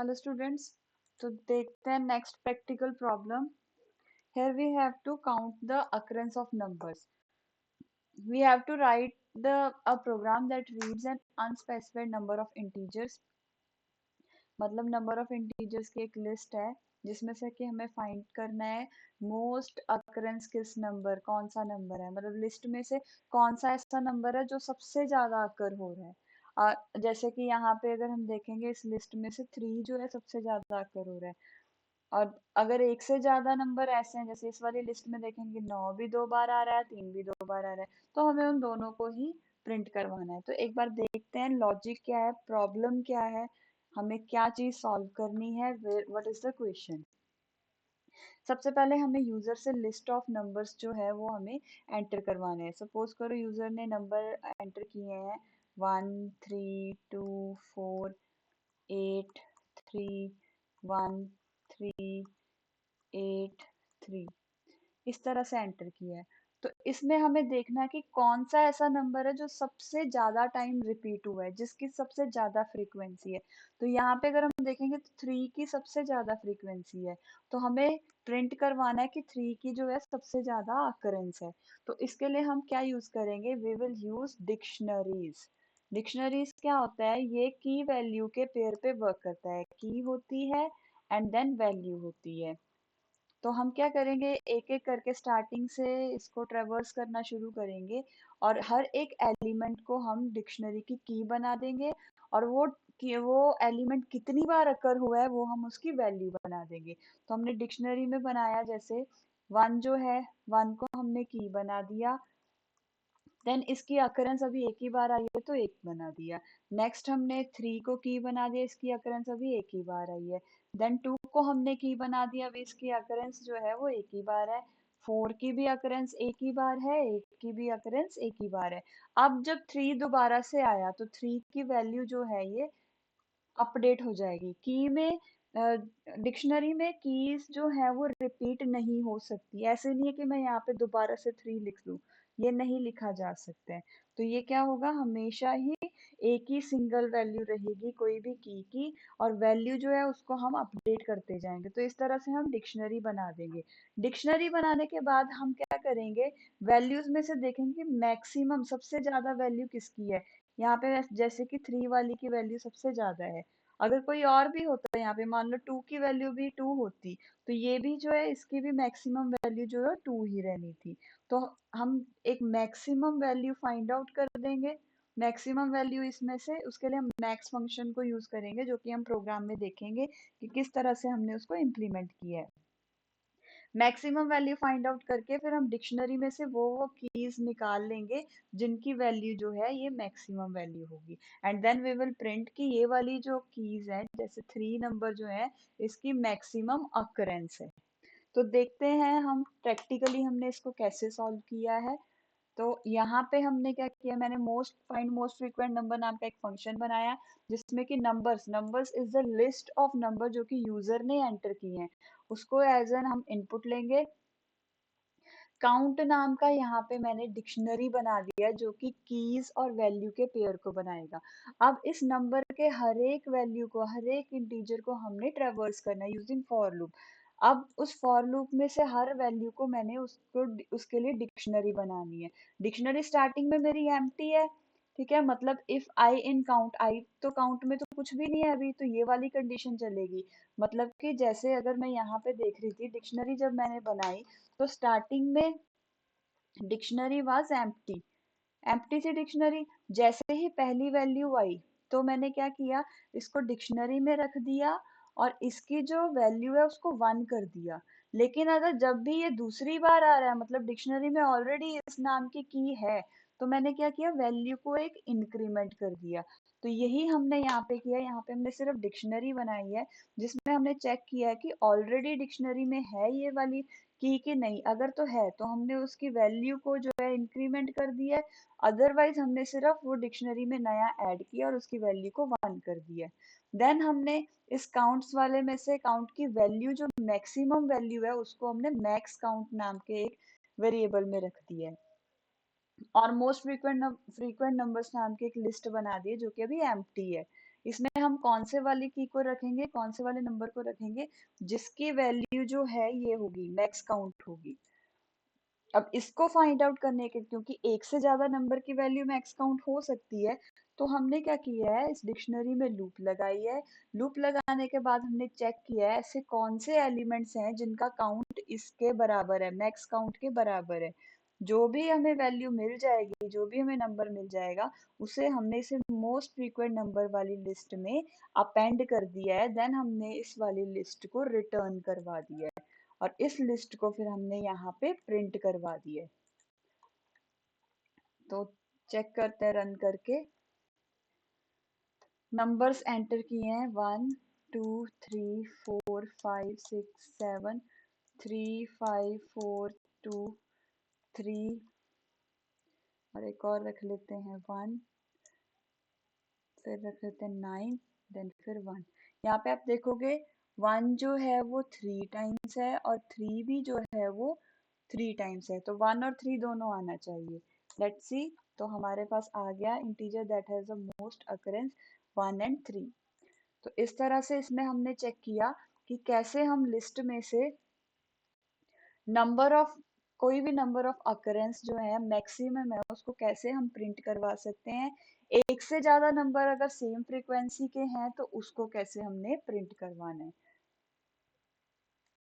Hello students. तो देखते हैं next practical problem. Here we have to count the occurrence of numbers. We have to write a program that reads an unspecified number of integers. मतलब number of integers की एक list है जिसमें से कि हमें फाइंड करना है मोस्ट अकरेंस किस नंबर, कौन सा नंबर है, मतलब लिस्ट में से कौन सा ऐसा नंबर है जो सबसे ज्यादा अकर हो रहा है। जैसे कि यहाँ पे अगर हम देखेंगे इस लिस्ट में से 3 जो है सबसे ज्यादा अकर हो रहा है। और अगर एक से ज्यादा नंबर ऐसे हैं, जैसे इस वाली लिस्ट में देखेंगे 9 भी 2 बार आ रहा है, 3 भी 2 बार आ रहा है, तो हमें उन दोनों को ही प्रिंट करवाना है। तो एक बार देखते हैं लॉजिक क्या है, प्रॉब्लम क्या है, हमें क्या चीज सॉल्व करनी है, व्हाट इज द क्वेश्चन। सबसे पहले हमें यूजर से लिस्ट ऑफ नंबर्स जो है वो हमें एंटर करवाने हैं। सपोज करो यूजर ने नंबर एंटर किए हैं 1 3 2 4 8 3 1 3 8 3 इस तरह से एंटर किया है। तो इसमें हमें देखना है कि कौन सा ऐसा नंबर है जो सबसे ज्यादा टाइम रिपीट हुआ है, जिसकी सबसे ज्यादा फ्रीक्वेंसी है। तो यहाँ पे अगर हम देखेंगे तो 3 की सबसे ज्यादा फ्रीक्वेंसी है, तो हमें प्रिंट करवाना है कि 3 की जो है सबसे ज्यादा अकरेंस है। तो इसके लिए हम क्या यूज करेंगे, we will use dictionaries. Dictionaries क्या होता है, ये की वैल्यू के पेयर पे वर्क करता है। की होती है एंड देन वैल्यू होती है। तो हम क्या करेंगे, एक एक करके स्टार्टिंग से इसको ट्रेवर्स करना शुरू करेंगे और हर एक एलिमेंट को हम डिक्शनरी की बना देंगे। और वो एलिमेंट कितनी बार अकर हुआ है वो हम उसकी वैल्यू बना देंगे। तो हमने डिक्शनरी में बनाया, जैसे 1 जो है, 1 को हमने की बना दिया। देन इसकी अकरेंस अभी एक ही बार आई है तो एक बना दिया। नेक्स्ट हमने 3 को की बना दिया, इसकी अकरेंस अभी एक ही बार आई है। देन 2 को हमने की बना दिया, अभी इसकी अकरेंस जो है वो एक ही बार है। 4 की भी अकरेंस एक ही बार है, 8 की भी अकरेंस एक ही बार है। अब जब 3 दोबारा से आया तो 3 की वैल्यू जो है ये अपडेट हो जाएगी। की में डिक्शनरी में कीज जो है वो रिपीट नहीं हो सकती। ऐसे नहीं है कि मैं यहाँ पे दोबारा से 3 लिख लूं, ये नहीं लिखा जा सकता है। तो ये क्या होगा, हमेशा ही एक ही सिंगल वैल्यू रहेगी कोई भी की, और वैल्यू जो है उसको हम अपडेट करते जाएंगे। तो इस तरह से हम डिक्शनरी बना देंगे। डिक्शनरी बनाने के बाद हम क्या करेंगे, वैल्यूज में से देखेंगे मैक्सिमम सबसे ज्यादा वैल्यू किसकी है। यहाँ पे जैसे कि 3 वाली की वैल्यू सबसे ज्यादा है। अगर कोई और भी होता है यहाँ पे, मान लो 2 की वैल्यू भी 2 होती, तो ये भी जो है इसकी भी मैक्सिमम वैल्यू जो है 2 ही रहनी थी। तो हम एक मैक्सिमम वैल्यू फाइंड आउट कर देंगे। मैक्सिमम वैल्यू इसमें से, उसके लिए हम मैक्स फंक्शन को यूज करेंगे, जो कि हम प्रोग्राम में देखेंगे कि किस तरह से हमने उसको इम्प्लीमेंट किया है। मैक्सिमम वैल्यू फाइंड आउट करके फिर हम डिक्शनरी में से वो कीज निकाल लेंगे जिनकी वैल्यू जो है ये मैक्सिमम वैल्यू होगी। And then we will print कि ये वाली जो कीज है, जैसे 3 नंबर जो है, इसकी मैक्सिमम अकरेंस है। तो देखते हैं हम प्रैक्टिकली हमने इसको कैसे सॉल्व किया है। तो यहाँ पे हमने क्या किया, मैंने फाइंड मोस्ट फ्रीक्वेंट नंबर नाम का एक फंक्शन बनाया, जिसमें कि numbers is the list of number जो कि यूजर ने एंटर किए हैं, उसको एज एन हम इनपुट लेंगे। काउंट नाम का यहाँ पे मैंने डिक्शनरी बना दिया जो कि कीज और वैल्यू के पेयर को बनाएगा। अब इस नंबर के हर एक वैल्यू को, हर एक इंटीजर को हमने ट्रेवर्स करना है यूजिंग फॉर लूप। अब उस फॉर लूप में से हर वैल्यू को मैंने उसके लिए डिक्शनरी बनानी है। डिक्शनरी स्टार्टिंग में मेरी एम्प्टी है, ठीक है, मतलब इफ आई इन काउंट, आई तो काउंट में तो कुछ भी नहीं है अभी, तो ये वाली कंडीशन चलेगी। मतलब कि जैसे अगर मैं यहाँ पे देख रही थी डिक्शनरी जब मैंने बनाई, तो स्टार्टिंग में dictionary was empty, empty see dictionary. जैसे ही पहली वैल्यू आई तो मैंने क्या किया, इसको डिक्शनरी में रख दिया और इसकी जो वैल्यू है उसको 1 कर दिया। लेकिन अगर जब भी ये दूसरी बार आ रहा है, मतलब डिक्शनरी में ऑलरेडी इस नाम की है, तो मैंने क्या किया, वैल्यू को एक इंक्रीमेंट कर दिया। तो यही हमने यहाँ पे किया। यहाँ पे हमने सिर्फ डिक्शनरी बनाई है जिसमें हमने चेक किया है कि ऑलरेडी डिक्शनरी में है ये वाली की नहीं। अगर तो है तो हमने उसकी वैल्यू को जो है इंक्रीमेंट कर दिया है, अदरवाइज हमने सिर्फ वो डिक्शनरी में नया ऐड किया और उसकी वैल्यू को 1 कर दिया। देन हमने इस काउंट्स वाले में से काउंट की वैल्यू जो मैक्सिमम वैल्यू है उसको हमने मैक्स काउंट नाम के एक वेरिएबल में रख दिया है। और मोस्ट फ्रीक्वेंट नंबर्स नाम की एक लिस्ट बना दी है जो कि अभी एम्प्टी है। इसमें हम कौन से वाली की को रखेंगे, कौन से वाले नंबर को रखेंगे, जिसकी वैल्यू जो है ये होगी, मैक्स काउंट होगी। अब इसको फाइंड आउट करने के, क्योंकि एक से ज्यादा नंबर की वैल्यू मैक्स काउंट हो सकती है, तो हमने क्या किया है, इस डिक्शनरी में लूप लगाई है। लूप लगाने के बाद हमने चेक किया है ऐसे कौन से एलिमेंट्स हैं जिनका काउंट इसके बराबर है, मैक्स काउंट के बराबर है। जो भी हमें वैल्यू मिल जाएगी, जो भी हमें नंबर मिल जाएगा, उसे हमने इसे मोस्ट फ्रीक्वेंट नंबर वाली लिस्ट में अपेंड कर दिया है। देन हमने इस वाली लिस्ट को रिटर्न करवा दिया है, और इस लिस्ट को फिर हमने यहाँ पे प्रिंट करवा दिया है। तो चेक करते हैं रन करके। नंबर्स एंटर किए हैं 1 2 3 4 5 6 7, 3 5 4 2 3, और एक और रख लेते हैं 1, फिर रख लेते हैं 9, देन फिर 1। यहाँ पे आप देखोगे 1 जो है वो 3 टाइम्स है, और 3 भी जो है वो 3 टाइम्स है, तो 1 और 3 दोनों आना चाहिए। Let's see. तो हमारे पास आ गया integer that has the most occurrence 1 and 3। तो इस तरह से इसमें हमने चेक किया कि कैसे हम लिस्ट में से नंबर ऑफ, कोई भी नंबर ऑफ अकरेंस जो है मैक्सिमम है, उसको कैसे हम प्रिंट करवा सकते हैं। एक से ज्यादा नंबर अगर सेम फ्रीक्वेंसी के हैं तो उसको कैसे हमने प्रिंट करवाना है।